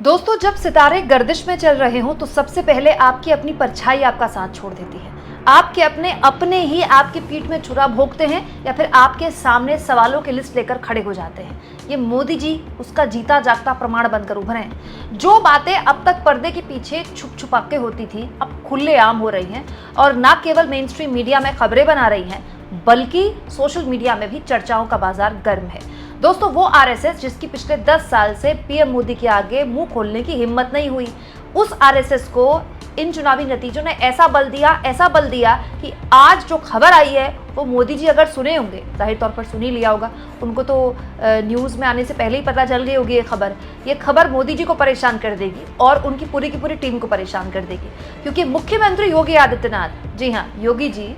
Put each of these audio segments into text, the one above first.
दोस्तों, जब सितारे गर्दिश में चल रहे हों तो सबसे पहले आपकी अपनी परछाई आपका साथ छोड़ देती है। आपके अपने ही आपकी पीठ में छुरा भोंकते हैं या फिर आपके सामने सवालों की लिस्ट लेकर खड़े हो जाते हैं। ये मोदी जी उसका जीता जागता प्रमाण बनकर उभरे हैं। जो बातें अब तक पर्दे के पीछे छुप छुपा के होती थी अब खुलेआम हो रही हैं और न केवल मेन स्ट्रीम मीडिया में खबरें बना रही हैं बल्कि सोशल मीडिया में भी चर्चाओं का बाजार गर्म है। दोस्तों, वो आरएसएस जिसकी पिछले 10 साल से पीएम मोदी के आगे मुंह खोलने की हिम्मत नहीं हुई, उस आरएसएस को इन चुनावी नतीजों ने ऐसा बल दिया कि आज जो खबर आई है वो मोदी जी अगर सुने होंगे, जाहिर तौर पर सुन ही लिया होगा, उनको तो न्यूज़ में आने से पहले ही पता चल गई होगी ये खबर मोदी जी को परेशान कर देगी और उनकी पूरी की पूरी टीम को परेशान कर देगी। क्योंकि मुख्यमंत्री योगी आदित्यनाथ, जी हाँ, योगी जी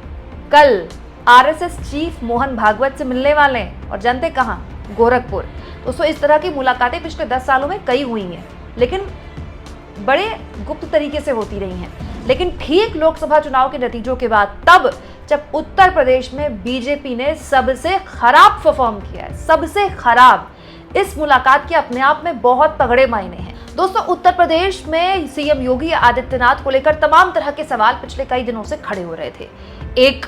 कल आरएसएस चीफ मोहन भागवत से मिलने वाले हैं और जानते कहाँ? गोरखपुर। दोस्तों, इस तरह की मुलाकातें पिछले 10 सालों में कई हुई हैं, लेकिन बड़े गुप्त तरीके से होती रही हैं। लेकिन ठीक लोकसभा चुनाव के नतीजों के बाद तब जब उत्तर प्रदेश में बीजेपी ने सबसे खराब परफॉर्म किया है, सबसे खराब, इस मुलाकात के अपने आप में बहुत तगड़े मायने हैं। दोस्तों, उत्तर प्रदेश में सीएम योगी आदित्यनाथ को लेकर तमाम तरह के सवाल पिछले कई दिनों से खड़े हो रहे थे। एक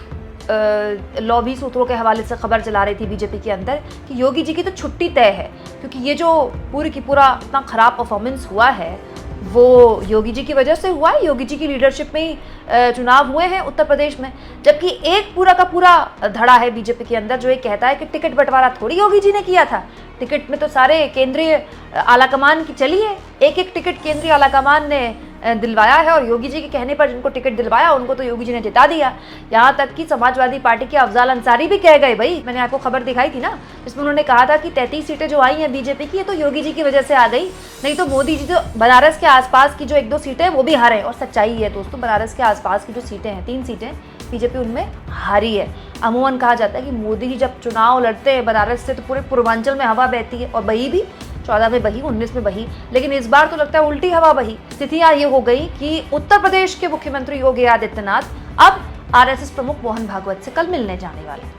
लॉबी सूत्रों के हवाले से खबर चला रही थी बीजेपी के अंदर कि योगी जी की तो छुट्टी तय है, क्योंकि ये जो पूरी की पूरा इतना खराब परफॉर्मेंस हुआ है वो योगी जी की वजह से हुआ है। योगी जी की लीडरशिप में ही चुनाव हुए हैं उत्तर प्रदेश में। जबकि एक पूरा का पूरा धड़ा है बीजेपी के अंदर जो ये कहता है कि टिकट बंटवारा थोड़ी योगी जी ने किया था, टिकट में तो सारे केंद्रीय आलाकमान की चली है, एक एक टिकट केंद्रीय आलाकमान ने दिलवाया है और योगी जी के कहने पर जिनको टिकट दिलवाया उनको तो योगी जी ने जिता दिया। यहाँ तक कि समाजवादी पार्टी के अफजाल अंसारी भी कह गए, भाई मैंने आपको खबर दिखाई थी ना, जिसमें उन्होंने कहा था कि 33 सीटें जो आई हैं बीजेपी की, ये तो योगी जी की वजह से आ गई, नहीं तो मोदी जी तो बनारस के आसपास की जो 1-2 सीटें वो भी हारे। और सच्चाई है दोस्तों, बनारस के आसपास की जो सीटें हैं, 3 सीटें बीजेपी उनमें हारी है। अमूमन कहा जाता है कि मोदी जी जब चुनाव लड़ते हैं बनारस से तो पूरे पूर्वांचल में हवा बहती है और बही भी, 14 में बही, 19 में बही, लेकिन इस बार तो लगता है उल्टी हवा बही। स्थितियां ये हो गई कि उत्तर प्रदेश के मुख्यमंत्री योगी आदित्यनाथ अब आरएसएस प्रमुख मोहन भागवत से कल मिलने जाने वाले हैं।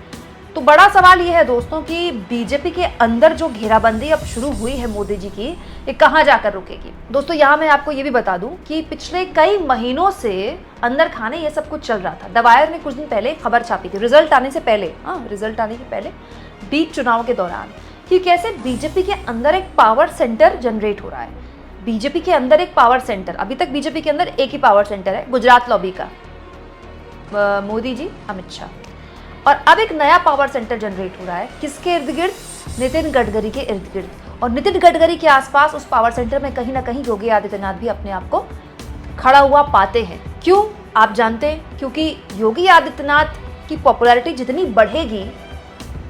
तो बड़ा सवाल ये है दोस्तों कि बीजेपी के अंदर जो घेराबंदी अब शुरू हुई है मोदी जी की, ये कहां जाकर रुकेगी। दोस्तों, यहाँ मैं आपको ये भी बता दूं कि पिछले कई महीनों से अंदर खाने ये सब कुछ चल रहा था। द वायर ने कुछ दिन पहले खबर छापी थी, रिजल्ट आने से पहले, रिजल्ट आने के पहले, बीच चुनाव के दौरान, कि कैसे बीजेपी के अंदर एक पावर सेंटर जनरेट हो रहा है। बीजेपी के अंदर एक पावर सेंटर, अभी तक बीजेपी के अंदर एक ही पावर सेंटर है, गुजरात लॉबी का, मोदी जी, अमित शाह। और अब एक नया पावर सेंटर जनरेट हो रहा है, किसके इर्द गिर्द? नितिन गडकरी के इर्द गिर्द। और नितिन गडकरी के आसपास उस पावर सेंटर में कहीं ना कहीं योगी आदित्यनाथ भी अपने आप को खड़ा हुआ पाते हैं। क्यों? आप जानते हैं, क्योंकि योगी आदित्यनाथ की पॉपुलैरिटी जितनी बढ़ेगी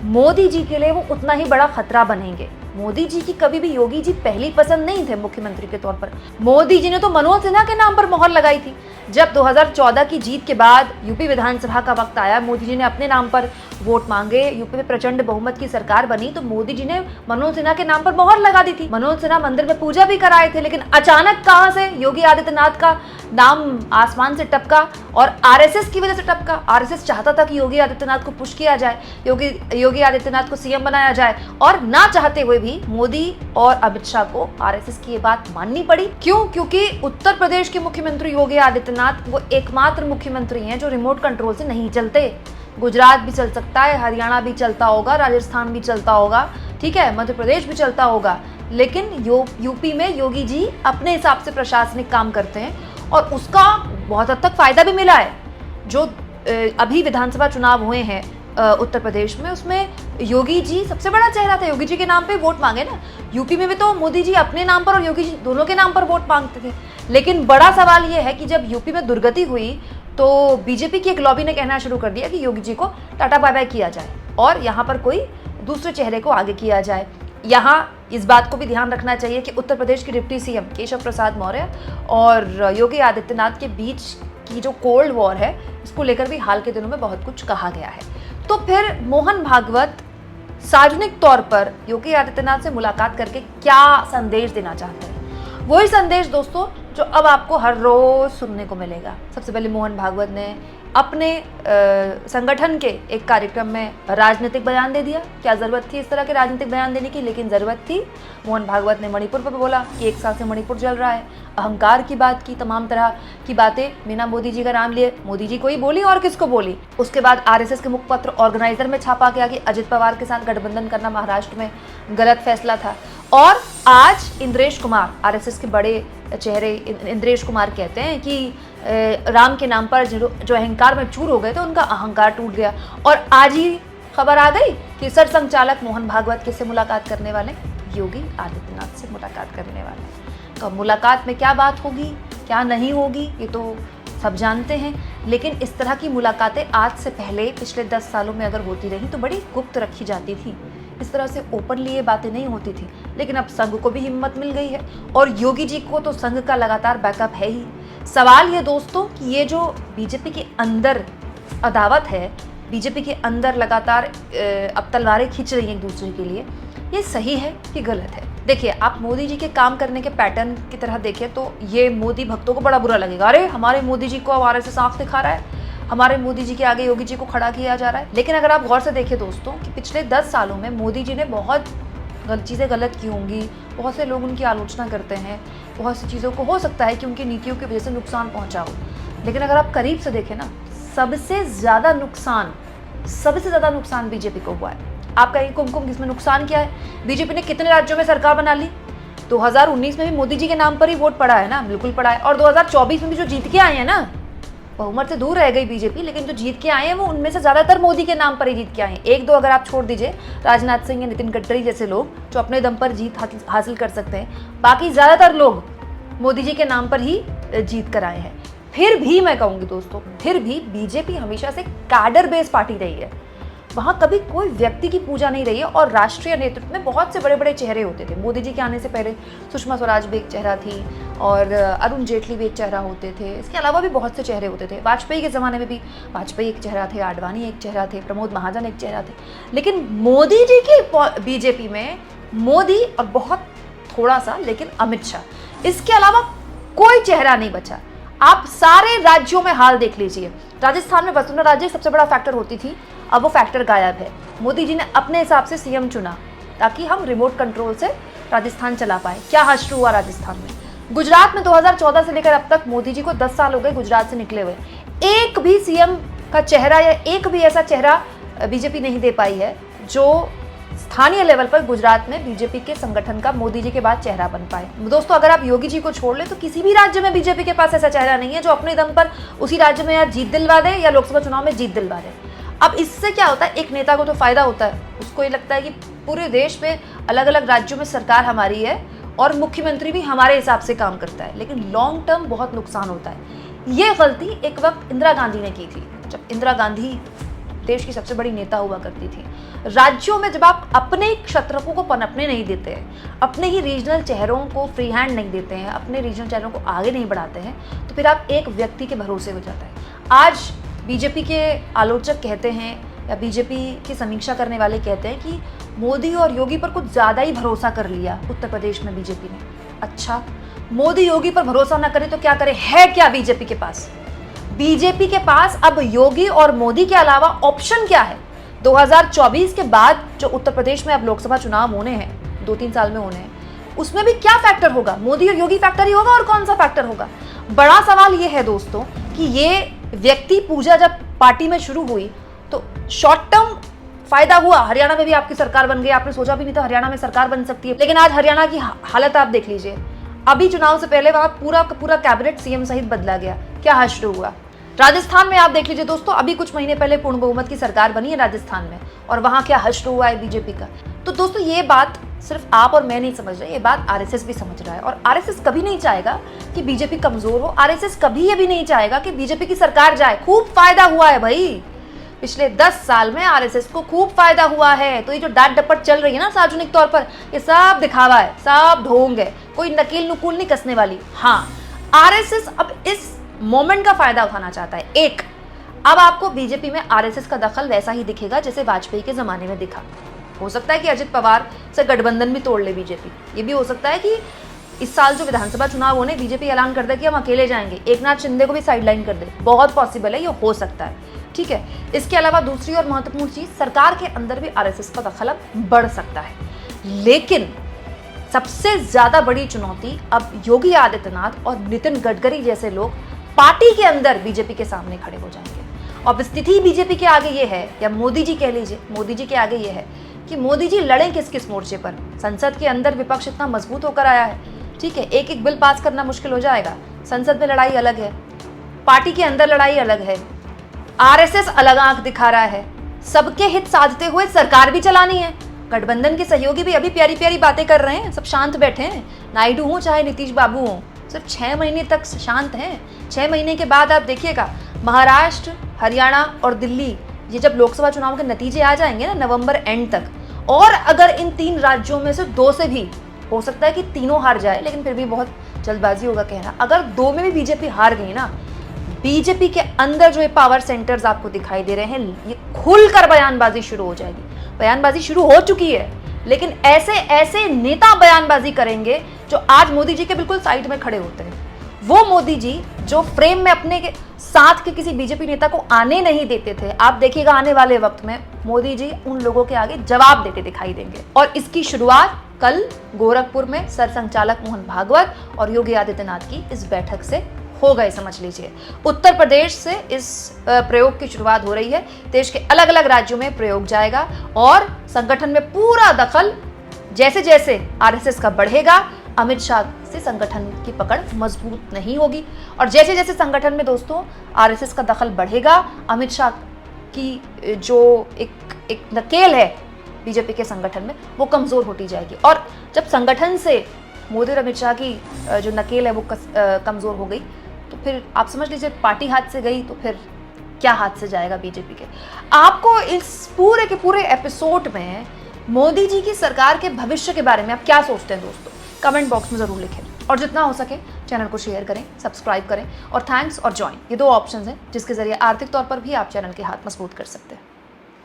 मोदी जी के लिए वो उतना ही बड़ा खतरा बनेंगे। मोदी जी की कभी भी योगी जी पहली पसंद नहीं थे मुख्यमंत्री के तौर पर। मोदी जी ने तो मनोज सिन्हा के नाम पर मोहर लगाई थी। जब 2014 की जीत के बाद यूपी विधानसभा का वक्त आया, मोदी जी ने अपने नाम पर वोट मांगे, यूपी में प्रचंड बहुमत की सरकार बनी, तो मोदी जी ने मनोज सिन्हा के नाम पर मोहर लगा दी थी। मनोज सिन्हा मंदिर में पूजा भी कराए थे, लेकिन अचानक कहां से योगी आदित्यनाथ का नाम आसमान से टपका और आरएसएस की वजह से टपका। आरएसएस चाहता था कि योगी आदित्यनाथ को पुश किया जाए, योगी आदित्यनाथ को सीएम बनाया जाए, और ना चाहते हुए भी मोदी और अमित शाह को आरएसएस की ये बात माननी पड़ी। क्यों? क्योंकि उत्तर प्रदेश के मुख्यमंत्री योगी आदित्यनाथ वो एकमात्र मुख्यमंत्री हैं जो रिमोट कंट्रोल से नहीं चलते। गुजरात भी चल सकता है, हरियाणा भी चलता होगा, राजस्थान भी चलता होगा, ठीक है, मध्य प्रदेश भी चलता होगा, लेकिन यूपी में योगी जी अपने हिसाब से प्रशासनिक काम करते हैं और उसका बहुत हद तक फायदा भी मिला है। जो अभी विधानसभा चुनाव हुए हैं उत्तर प्रदेश में, उसमें योगी जी सबसे बड़ा चेहरा था, योगी जी के नाम पे वोट मांगे ना। यूपी में भी तो मोदी जी अपने नाम पर और योगी जी दोनों के नाम पर वोट मांगते थे। लेकिन बड़ा सवाल यह है कि जब यूपी में दुर्गति हुई तो बीजेपी की एक लॉबी ने कहना शुरू कर दिया कि योगी जी को टाटा बाय बाय किया जाए और यहाँ पर कोई दूसरे चेहरे को आगे किया जाए। यहाँ इस बात को भी ध्यान रखना चाहिए कि उत्तर प्रदेश के डिप्टी सीएम केशव प्रसाद मौर्य और योगी आदित्यनाथ के बीच की जो कोल्ड वॉर है, इसको लेकर भी हाल के दिनों में बहुत कुछ कहा गया है। तो फिर मोहन भागवत सार्वजनिक तौर पर योगी आदित्यनाथ से मुलाकात करके क्या संदेश देना चाहते हैं? वही संदेश दोस्तों जो अब आपको हर रोज सुनने को मिलेगा। सबसे पहले मोहन भागवत ने अपने संगठन के एक कार्यक्रम में राजनीतिक बयान दे दिया। क्या ज़रूरत थी इस तरह के राजनीतिक बयान देने की, लेकिन ज़रूरत थी। मोहन भागवत ने मणिपुर पर बोला कि 1 साल से मणिपुर जल रहा है, अहंकार की बात की, तमाम तरह की बातें बिना मोदी जी का नाम लिए मोदी जी को ही बोली और किसको बोली। उसके बाद आरएसएस के मुखपत्र ऑर्गेनाइजर में छापा गया कि अजित पवार के साथ गठबंधन करना महाराष्ट्र में गलत फैसला था। और आज इंद्रेश कुमार, आरएसएस के बड़े चेहरे इंद्रेश कुमार कहते हैं कि राम के नाम पर जो अहंकार में चूर हो गए थे, उनका अहंकार टूट गया। और आज ही खबर आ गई कि सरसंघचालक मोहन भागवत किससे मुलाकात करने वाले, योगी आदित्यनाथ से मुलाकात करने वाले। तो मुलाकात में क्या बात होगी, क्या नहीं होगी, ये तो सब जानते हैं। लेकिन इस तरह की मुलाकातें आज से पहले पिछले 10 सालों में अगर होती रही तो बड़ी गुप्त रखी जाती थी, इस तरह से ओपनली ये बातें नहीं होती थी। लेकिन अब संघ को भी हिम्मत मिल गई है और योगी जी को तो संघ का लगातार बैकअप है ही। सवाल ये दोस्तों कि ये जो बीजेपी के अंदर अदावत है, बीजेपी के अंदर लगातार अब तलवारें खींच रही हैं एक दूसरे के लिए, ये सही है कि गलत है। देखिए, आप मोदी जी के काम करने के पैटर्न की तरह देखें तो ये मोदी भक्तों को बड़ा बुरा लगेगा, अरे हमारे मोदी जी को अब आरएसएस आंख दिखा रहा है, हमारे मोदी जी के आगे योगी जी को खड़ा किया जा रहा है। लेकिन अगर आप गौर से देखें दोस्तों कि पिछले 10 सालों में मोदी जी ने बहुत चीज़ें गलत की होंगी, बहुत से लोग उनकी आलोचना करते हैं, बहुत सी चीज़ों को हो सकता है कि उनकी नीतियों की वजह से नुकसान पहुंचा हो। लेकिन अगर आप करीब से देखें ना, सबसे ज़्यादा नुकसान बीजेपी को हुआ है। आप कहेंगे कुमकुम इसमें नुकसान क्या है, बीजेपी ने कितने राज्यों में सरकार बना ली, 2019 में भी मोदी जी के नाम पर ही वोट पड़ा है ना, बिल्कुल पड़ा है। और 2024 में भी जो जीत के आए हैं ना, बहुमत से दूर रह गई बीजेपी, लेकिन जो जीत के आए हैं वो उनमें से ज़्यादातर मोदी के नाम पर ही जीत के आए हैं। 1-2 अगर आप छोड़ दीजिए, राजनाथ सिंह या नितिन गडकरी जैसे लोग जो अपने दम पर जीत हासिल कर सकते हैं, बाकी ज़्यादातर लोग मोदी जी के नाम पर ही जीत कर आए हैं। फिर भी मैं कहूँगी दोस्तों, फिर भी बीजेपी हमेशा से कैडर बेस्ड पार्टी रही है, वहाँ कभी कोई व्यक्ति की पूजा नहीं रही है। और राष्ट्रीय नेतृत्व में बहुत से बड़े बड़े चेहरे होते थे। मोदी जी के आने से पहले सुषमा स्वराज भी एक चेहरा थी और अरुण जेटली भी एक चेहरा होते थे। इसके अलावा भी बहुत से चेहरे होते थे। वाजपेयी के ज़माने में भी वाजपेयी एक चेहरा थे, आडवाणी एक चेहरा थे, प्रमोद महाजन एक चेहरा थे। लेकिन मोदी जी की बीजेपी में मोदी और बहुत थोड़ा सा, लेकिन अमित शाह, इसके अलावा कोई चेहरा नहीं बचा। आप सारे राज्यों में हाल देख लीजिए। राजस्थान में वसुंधरा राजे सबसे बड़ा फैक्टर होती थी, अब वो फैक्टर गायब है। मोदी जी ने अपने हिसाब से सीएम चुना ताकि हम रिमोट कंट्रोल से राजस्थान चला पाए। क्या हश्र हुआ राजस्थान में। गुजरात में 2014 से लेकर अब तक मोदी जी को 10 साल हो गए गुजरात से निकले हुए, एक भी सीएम का चेहरा या एक भी ऐसा चेहरा बीजेपी नहीं दे पाई है जो स्थानीय लेवल पर गुजरात में बीजेपी के संगठन का मोदी जी के बाद चेहरा बन पाए। दोस्तों, अगर आप योगी जी को छोड़ ले तो किसी भी राज्य में बीजेपी के पास ऐसा चेहरा नहीं है जो अपने दम पर उसी राज्य में या जीत दिलवा दे या लोकसभा चुनाव में जीत दिलवा दे। अब इससे क्या होता है, एक नेता को तो फायदा होता है, उसको ये लगता है कि पूरे देश में अलग अलग राज्यों में सरकार हमारी है और मुख्यमंत्री भी हमारे हिसाब से काम करता है। लेकिन लॉन्ग टर्म बहुत नुकसान होता है। ये गलती एक वक्त इंदिरा गांधी ने की थी, जब इंदिरा गांधी देश की सबसे बड़ी नेता हुआ करती थी। राज्यों में जब आप अपने क्षत्रपों को पनपने नहीं देते हैं, अपने ही रीजनल चेहरों को फ्री हैंड नहीं देते हैं, अपने रीजनल चेहरों को आगे नहीं बढ़ाते हैं, तो फिर आप एक व्यक्ति के भरोसे हो जाता है। आज बीजेपी के आलोचक कहते हैं या बीजेपी की समीक्षा करने वाले कहते हैं कि मोदी और योगी पर कुछ ज़्यादा ही भरोसा कर लिया उत्तर प्रदेश में बीजेपी ने। अच्छा, मोदी योगी पर भरोसा ना करे तो क्या करे, है क्या बीजेपी के पास? बीजेपी के पास अब योगी और मोदी के अलावा ऑप्शन क्या है? 2024 के बाद जो उत्तर प्रदेश में अब लोकसभा चुनाव होने हैं, 2-3 साल में होने हैं, उसमें भी क्या फैक्टर होगा? मोदी और योगी फैक्टर ही होगा और कौन सा फैक्टर होगा? बड़ा सवाल ये है दोस्तों कि ये व्यक्ति पूजा जब पार्टी में शुरू हुई तो शॉर्ट टर्म फायदा हुआ। हरियाणा में भी आपकी सरकार बन गई, आपने सोचा भी नहीं था हरियाणा में सरकार बन सकती है। लेकिन आज हरियाणा की हालत आप देख लीजिए, अभी चुनाव से पहले वहां पूरा कैबिनेट सीएम सहित बदला गया। क्या हश्र हुआ। राजस्थान में आप देख लीजिए दोस्तों, अभी कुछ महीने पहले पूर्ण बहुमत की सरकार बनी है राजस्थान में, और वहां क्या हश्र हुआ है बीजेपी का। तो दोस्तों, ये बात सिर्फ आप और मैं नहीं समझ रहे, ये बात आरएसएस भी समझ रहा है। और आरएसएस कभी नहीं चाहेगा कि बीजेपी कमजोर हो। आरएसएस कभी ये भी नहीं चाहेगा कि बीजेपी की सरकार जाए। खूब फायदा हुआ है भाई, पिछले 10 साल में आरएसएस को खूब फायदा हुआ है। तो ये जो डांट डपट चल रही है ना सार्वजनिक तौर पर, ये सब दिखावा है, सब ढोंग है, कोई नकील नुकुल नहीं कसने वाली। हाँ, आरएसएस अब इस मोमेंट का फायदा उठाना चाहता है। एक, अब आपको बीजेपी में आरएसएस का दखल वैसा ही दिखेगा जैसे वाजपेयी के जमाने में दिखा। हो सकता है कि अजित पवार से गठबंधन भी तोड़ ले बीजेपी। ये भी हो सकता है कि इस साल जो विधानसभा चुनाव होने, बीजेपी ऐलान कर दे कि हम अकेले जाएंगे, एकनाथ शिंदे को भी साइडलाइन कर दे, बहुत पॉसिबल है, ये हो सकता है, ठीक है। इसके अलावा दूसरी और महत्वपूर्ण चीज, सरकार के अंदर भी आरएसएस का दखल अब बढ़ सकता है। लेकिन सबसे ज्यादा बड़ी चुनौती अब योगी आदित्यनाथ और नितिन गडकरी जैसे लोग पार्टी के अंदर बीजेपी के सामने खड़े हो जाएंगे। अब स्थिति बीजेपी के आगे ये है, या मोदी जी कह लीजिए, मोदी जी के आगे ये है कि मोदी जी लड़ें किस किस मोर्चे पर। संसद के अंदर विपक्ष इतना मजबूत होकर आया है, ठीक है, एक एक बिल पास करना मुश्किल हो जाएगा। संसद में लड़ाई अलग है, पार्टी के अंदर लड़ाई अलग है, आरएसएस अलग आंख दिखा रहा है, सबके हित साधते हुए सरकार भी चलानी है। गठबंधन के सहयोगी भी अभी प्यारी प्यारी बातें कर रहे हैं, सब शांत बैठे हैं, नायडू हो चाहे नीतीश बाबू हो, सिर्फ 6 महीने तक शांत हैं। 6 महीने के बाद आप देखिएगा महाराष्ट्र, हरियाणा और दिल्ली, ये जब लोकसभा चुनाव के नतीजे आ जाएंगे ना नवंबर एंड तक, और अगर इन 3 राज्यों में से 2 से भी, हो सकता है कि तीनों हार जाए, लेकिन फिर भी बहुत जल्दबाजी होगा कहना, अगर 2 में भी बीजेपी हार गई ना, बीजेपी के अंदर जो ये पावर सेंटर्स आपको दिखाई दे रहे हैं, ये खुलकर बयानबाजी शुरू हो जाएगी। बयानबाजी शुरू हो चुकी है, लेकिन ऐसे ऐसे नेता बयानबाजी करेंगे जो आज मोदी जी के बिल्कुल साइड में खड़े होते हैं। वो मोदी जी जो फ्रेम में अपने के साथ के किसी बीजेपी नेता को आने नहीं देते थे, आप देखिएगा आने वाले वक्त में मोदी जी उन लोगों के आगे जवाब देते दिखाई देंगे। और इसकी शुरुआत कल गोरखपुर में सरसंघचालक मोहन भागवत और योगी आदित्यनाथ की इस बैठक से हो गए, समझ लीजिए। उत्तर प्रदेश से इस प्रयोग की शुरुआत हो रही है, देश के अलग अलग राज्यों में प्रयोग जाएगा और संगठन में पूरा दखल जैसे जैसे आरएसएस का बढ़ेगा, अमित शाह से संगठन की पकड़ मजबूत नहीं होगी, और जैसे जैसे संगठन में दोस्तों आरएसएस का दखल बढ़ेगा, अमित शाह की जो एक नकेल है बीजेपी के संगठन में, वो कमजोर होती जाएगी। और जब संगठन से मोदी और अमित शाह की जो नकेल है वो कमजोर हो गई, तो फिर आप समझ लीजिए पार्टी हाथ से गई, तो फिर क्या हाथ से जाएगा बीजेपी के। आपको इस पूरे के पूरे एपिसोड में मोदी जी की सरकार के भविष्य के बारे में आप क्या सोचते हैं दोस्तों, कमेंट बॉक्स में जरूर लिखें, और जितना हो सके चैनल को शेयर करें, सब्सक्राइब करें, और थैंक्स और ज्वाइन, ये 2 ऑप्शंस हैं जिसके जरिए आर्थिक तौर पर भी आप चैनल के हाथ मजबूत कर सकते हैं।